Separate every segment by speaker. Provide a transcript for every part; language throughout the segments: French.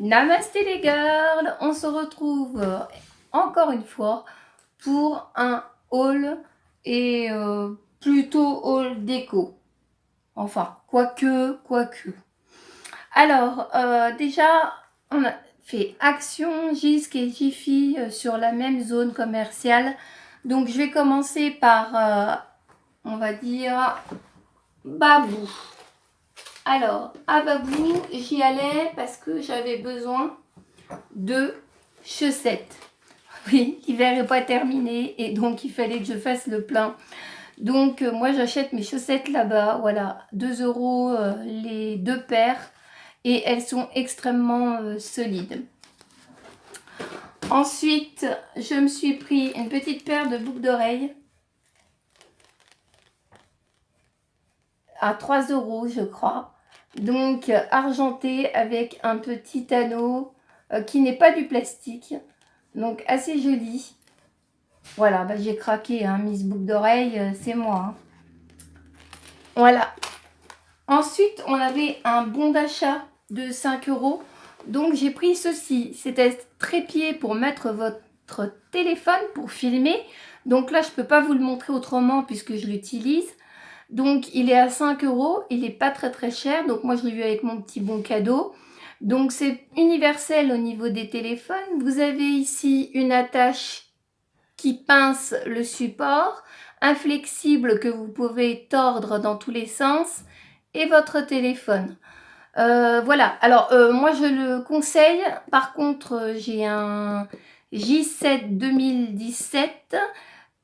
Speaker 1: Namasté les girls, on se retrouve encore une fois pour un haul et plutôt haul déco. Enfin, quoique. Alors, déjà, on a fait Action, JISC et Jiffy sur la même zone commerciale. Donc, je vais commencer par, on va dire, Babou. Alors, à Babou, j'y allais parce que j'avais besoin de chaussettes. Oui, l'hiver n'est pas terminé et donc il fallait que je fasse le plein. Donc moi j'achète mes chaussettes là-bas, voilà, 2 € les 2 paires et elles sont extrêmement solides. Ensuite, je me suis pris une petite paire de boucles d'oreilles à 3 € je crois. Donc argenté avec un petit anneau qui n'est pas du plastique. Donc assez joli. Voilà, bah, j'ai craqué, hein, Miss Boucle d'oreille, c'est moi. Hein. Voilà. Ensuite, on avait un bon d'achat de 5 €. Donc j'ai pris ceci. C'est un trépied pour mettre votre téléphone pour filmer. Donc là, je ne peux pas vous le montrer autrement puisque je l'utilise. Donc il est à 5 €. Il n'est pas très cher. Donc moi, je l'ai eu avec mon petit bon cadeau. Donc c'est universel au niveau des téléphones. Vous avez ici une attache qui pince le support, inflexible que vous pouvez tordre dans tous les sens et votre téléphone. Voilà, alors moi je le conseille. Par contre, j'ai un J7 2017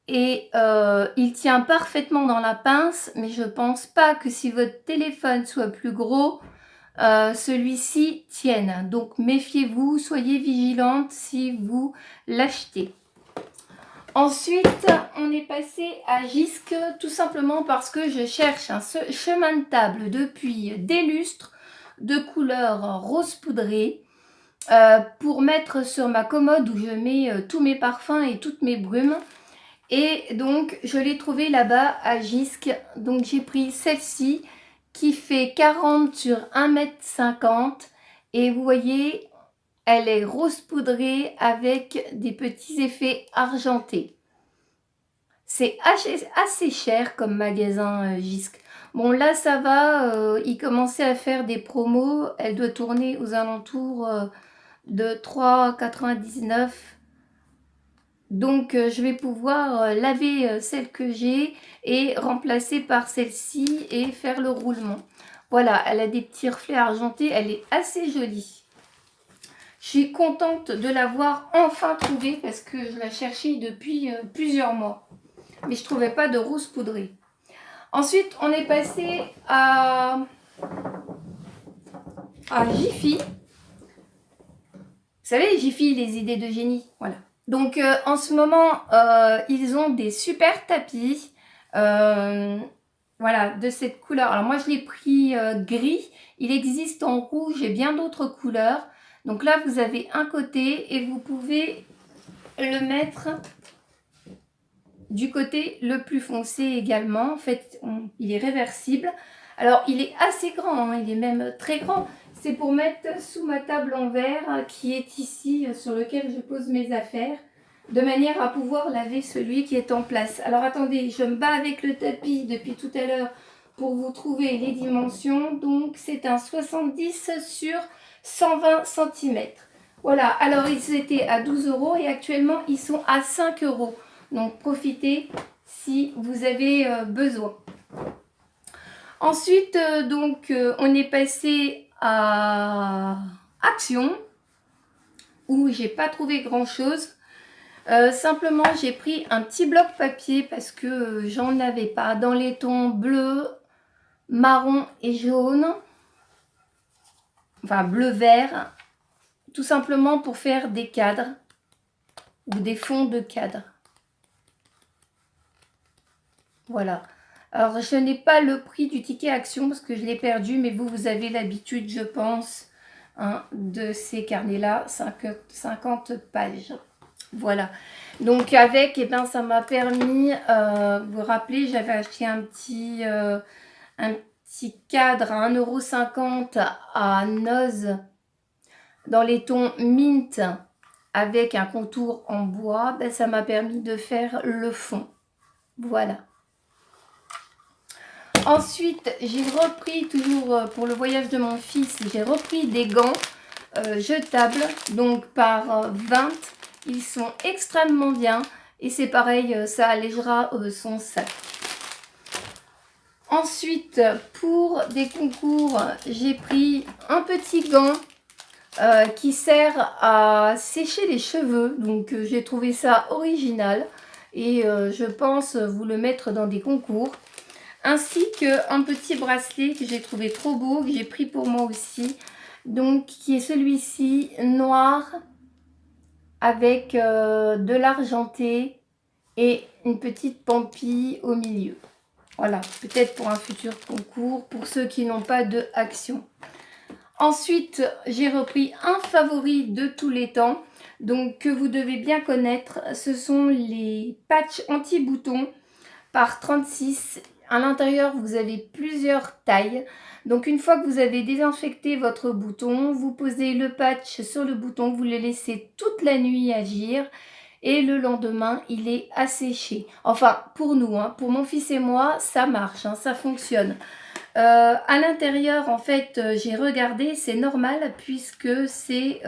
Speaker 1: et il tient parfaitement dans la pince, mais je pense pas que si votre téléphone soit plus gros, celui-ci tienne. Donc méfiez-vous, soyez vigilante si vous l'achetez. Ensuite, on est passé à JISC tout simplement parce que je cherche un chemin de table depuis des lustres de couleur rose poudré pour mettre sur ma commode où je mets tous mes parfums et toutes mes brumes. Et donc, je l'ai trouvé là-bas à JISC. Donc, j'ai pris celle-ci qui fait 40 sur 1,50 m. Et vous voyez, elle est rose poudrée avec des petits effets argentés. C'est assez cher comme magasin JISC. Bon là ça va, il commençait à faire des promos. Elle doit tourner aux alentours de 3,99 €. Donc je vais pouvoir laver celle que j'ai et remplacer par celle-ci et faire le roulement. Voilà, elle a des petits reflets argentés, elle est assez jolie. Je suis contente de l'avoir enfin trouvée parce que je la cherchais depuis plusieurs mois. Mais je ne trouvais pas de rose poudrée. Ensuite, on est passé à Jiffy. Vous savez, Jiffy, les idées de génie. Voilà. Donc, en ce moment, ils ont des super tapis. Voilà, de cette couleur. Alors, moi, je l'ai pris gris. Il existe en rouge et bien d'autres couleurs. Donc là, vous avez un côté et vous pouvez le mettre du côté le plus foncé également. En fait, il est réversible. Alors, il est assez grand, hein, il est même très grand. C'est pour mettre sous ma table en verre qui est ici, sur lequel je pose mes affaires, de manière à pouvoir laver celui qui est en place. Alors, attendez, je me bats avec le tapis depuis tout à l'heure pour vous trouver les dimensions. Donc, c'est un 70 sur 120 cm. Voilà, alors ils étaient à 12 € et actuellement, ils sont à 5 €. Donc, profitez si vous avez besoin. Ensuite, on est passé à Action, où j'ai pas trouvé grand-chose. Simplement, j'ai pris un petit bloc papier parce que j'en avais pas dans les tons bleu, marron et jaune. Enfin, bleu-vert. Tout simplement pour faire des cadres ou des fonds de cadres. Voilà. Alors, je n'ai pas le prix du ticket Action parce que je l'ai perdu, mais vous avez l'habitude, je pense, hein, de ces carnets-là, 50 pages. Voilà. Donc, avec, eh ben, ça m'a permis, vous vous rappelez, j'avais acheté un petit cadre à 1,50 € à Noz dans les tons mint avec un contour en bois, ben, ça m'a permis de faire le fond. Voilà. Ensuite, j'ai repris, toujours pour le voyage de mon fils, j'ai repris des gants jetables, donc par 20. Ils sont extrêmement bien et c'est pareil, ça allégera son sac. Ensuite, pour des concours, j'ai pris un petit gant qui sert à sécher les cheveux. Donc, j'ai trouvé ça original et je pense vous le mettre dans des concours. Ainsi qu'un petit bracelet que j'ai trouvé trop beau, que j'ai pris pour moi aussi. Donc, qui est celui-ci, noir, avec de l'argenté et une petite pampille au milieu. Voilà, peut-être pour un futur concours, pour ceux qui n'ont pas de action. Ensuite, j'ai repris un favori de tous les temps, donc que vous devez bien connaître. Ce sont les patchs anti-boutons par 36. À l'intérieur, vous avez plusieurs tailles. Donc, une fois que vous avez désinfecté votre bouton, vous posez le patch sur le bouton, vous le laissez toute la nuit agir. Et le lendemain, il est asséché. Enfin, pour nous, hein, pour mon fils et moi, ça marche, hein, ça fonctionne. À l'intérieur, en fait, j'ai regardé, c'est normal puisque c'est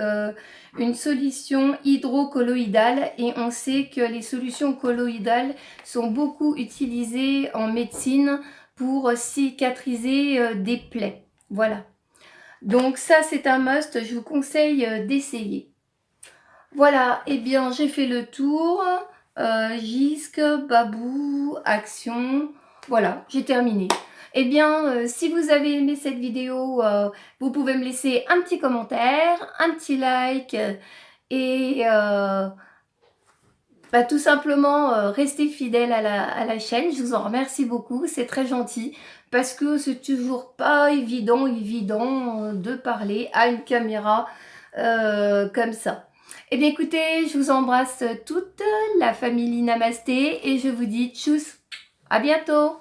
Speaker 1: une solution hydrocolloïdale et on sait que les solutions colloïdales sont beaucoup utilisées en médecine pour cicatriser des plaies. Voilà. Donc ça, c'est un must, je vous conseille d'essayer. Voilà, et bien j'ai fait le tour. Gisque, Babou, Action. Voilà, j'ai terminé. Eh bien, si vous avez aimé cette vidéo, vous pouvez me laisser un petit commentaire, un petit like et tout simplement rester fidèle à la chaîne. Je vous en remercie beaucoup, c'est très gentil parce que c'est toujours pas évident de parler à une caméra comme ça. Eh bien écoutez, je vous embrasse toute la famille Namasté et je vous dis tchuss, à bientôt.